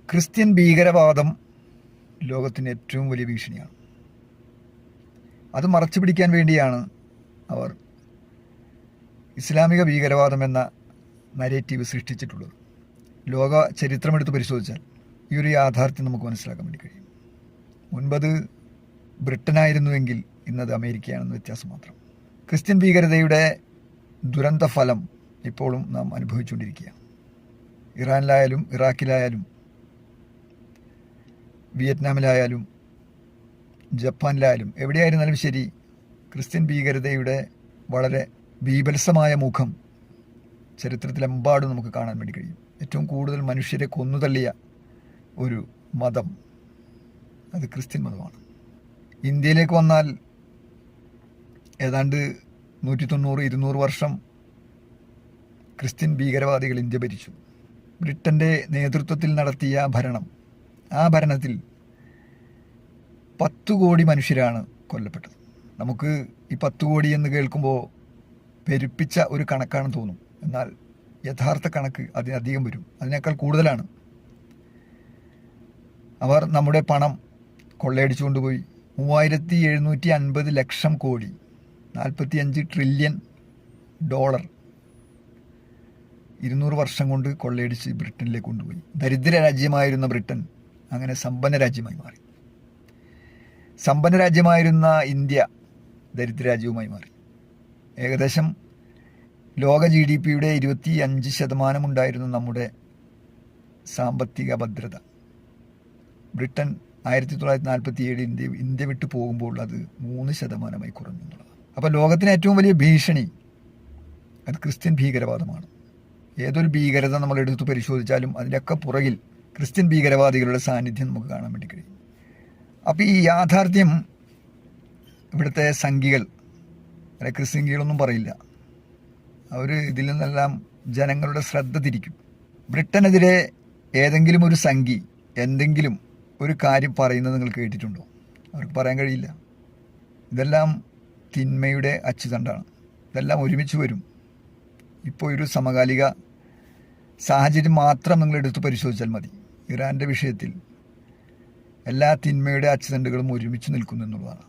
Christian ഭീകരവാദം ലോകത്തിന് ഏറ്റവും വലിയ ഭീഷണിയാണ്. അത് മറച്ചു പിടിക്കാൻ വേണ്ടിയാണ് അവർ ഇസ്ലാമിക ഭീകരവാദം എന്ന നരേറ്റീവ് സൃഷ്ടിച്ചിട്ടുള്ളത്. ലോക ചരിത്രമെടുത്ത് പരിശോധിച്ചാൽ ഈ ഒരു യാഥാർത്ഥ്യം നമുക്ക് മനസ്സിലാക്കാൻ വേണ്ടി കഴിയും. മുൻപത് ബ്രിട്ടനായിരുന്നുവെങ്കിൽ ഇന്നത് അമേരിക്കയാണെന്ന് വ്യത്യാസം മാത്രം. ക്രിസ്ത്യൻ ഭീകരതയുടെ ദുരന്ത ഫലം ഇപ്പോഴും നാം അനുഭവിച്ചുകൊണ്ടിരിക്കുകയാണ്. ഇറാനിലായാലും ഇറാഖിലായാലും വിയറ്റ്നാമിലായാലും ജപ്പാനിലായാലും എവിടെയായിരുന്നാലും ശരി, ക്രിസ്ത്യൻ ഭീകരതയുടെ വളരെ ബീഭത്സമായ മുഖം ചരിത്രത്തിലെമ്പാടും നമുക്ക് കാണാൻ വേണ്ടി കഴിയും. ഏറ്റവും കൂടുതൽ മനുഷ്യരെ കൊന്നുതള്ളിയ ഒരു മതം അത് ക്രിസ്ത്യൻ മതമാണ്. ഇന്ത്യയിലേക്ക് വന്നാൽ ഏതാണ്ട് 190-200 വർഷം ക്രിസ്ത്യൻ ഭീകരവാദികൾ ഇന്ത്യ ഭരിച്ചു. ബ്രിട്ടൻ്റെ നേതൃത്വത്തിൽ നടത്തിയ ഭരണം, ആ ഭരണത്തിൽ 10 കോടി മനുഷ്യരാണ് കൊല്ലപ്പെട്ടത്. നമുക്ക് ഈ 10 കോടി എന്ന് കേൾക്കുമ്പോൾ പെരുപ്പിച്ച ഒരു കണക്കാണെന്ന് തോന്നും. എന്നാൽ യഥാർത്ഥ കണക്ക് അതിനധികം വരും, അതിനേക്കാൾ കൂടുതലാണ്. അവർ നമ്മുടെ പണം കൊള്ളയടിച്ചു കൊണ്ടുപോയി. 3750 ലക്ഷം കോടി, 45 ട്രില്യൺ ഡോളർ 200 വർഷം കൊണ്ട് കൊള്ളയടിച്ച് ബ്രിട്ടനിലേക്ക് കൊണ്ടുപോയി. ദരിദ്ര രാജ്യമായിരുന്ന ബ്രിട്ടൻ അങ്ങനെ സമ്പന്ന രാജ്യമായി മാറി. സമ്പന്ന രാജ്യമായിരുന്ന ഇന്ത്യ ദരിദ്ര രാജ്യവുമായി മാറി. ഏകദേശം ലോക GDPയുടെ 25% ഉണ്ടായിരുന്നു നമ്മുടെ സാമ്പത്തിക ഭദ്രത. ബ്രിട്ടൻ 1947 ഇന്ത്യ വിട്ടു പോകുമ്പോൾ അത് 3% കുറഞ്ഞു എന്നുള്ളതാണ്. അപ്പോൾ ലോകത്തിന് ഏറ്റവും വലിയ ഭീഷണി അത് ക്രിസ്ത്യൻ ഭീകരവാദമാണ്. ഏതൊരു ഭീകരത നമ്മൾ എടുത്ത് പരിശോധിച്ചാലും അതിൻ്റെയൊക്കെ പുറകിൽ ക്രിസ്ത്യൻ ഭീകരവാദികളുടെ സാന്നിധ്യം നമുക്ക് കാണാൻ വേണ്ടി കഴിയും. അപ്പോൾ ഈ യാഥാർത്ഥ്യം ഇവിടുത്തെ സംഘികൾ, അല്ലെ ക്രിസ്ത്യൻകളൊന്നും പറയില്ല. അവർ ഇതിൽ നിന്നെല്ലാം ജനങ്ങളുടെ ശ്രദ്ധ തിരിക്കും. ബ്രിട്ടനെതിരെ ഏതെങ്കിലും ഒരു സംഘി എന്തെങ്കിലും ഒരു കാര്യം പറയുന്നത് നിങ്ങൾ കേട്ടിട്ടുണ്ടോ? അവർക്ക് പറയാൻ കഴിയില്ല. ഇതെല്ലാം തിന്മയുടെ അച്ചുതണ്ടാണ്. ഇതെല്ലാം ഒരുമിച്ച് വരും. ഇപ്പോൾ ഒരു സമകാലിക സാഹചര്യം മാത്രം നിങ്ങൾ എടുത്ത് പരിശോധിച്ചാൽ മതി. ഇറാൻ്റെ വിഷയത്തിൽ എല്ലാ തിന്മയുടെ അച്ചുതണ്ടുകളും ഒരുമിച്ച് നിൽക്കുന്നു എന്നുള്ളതാണ്.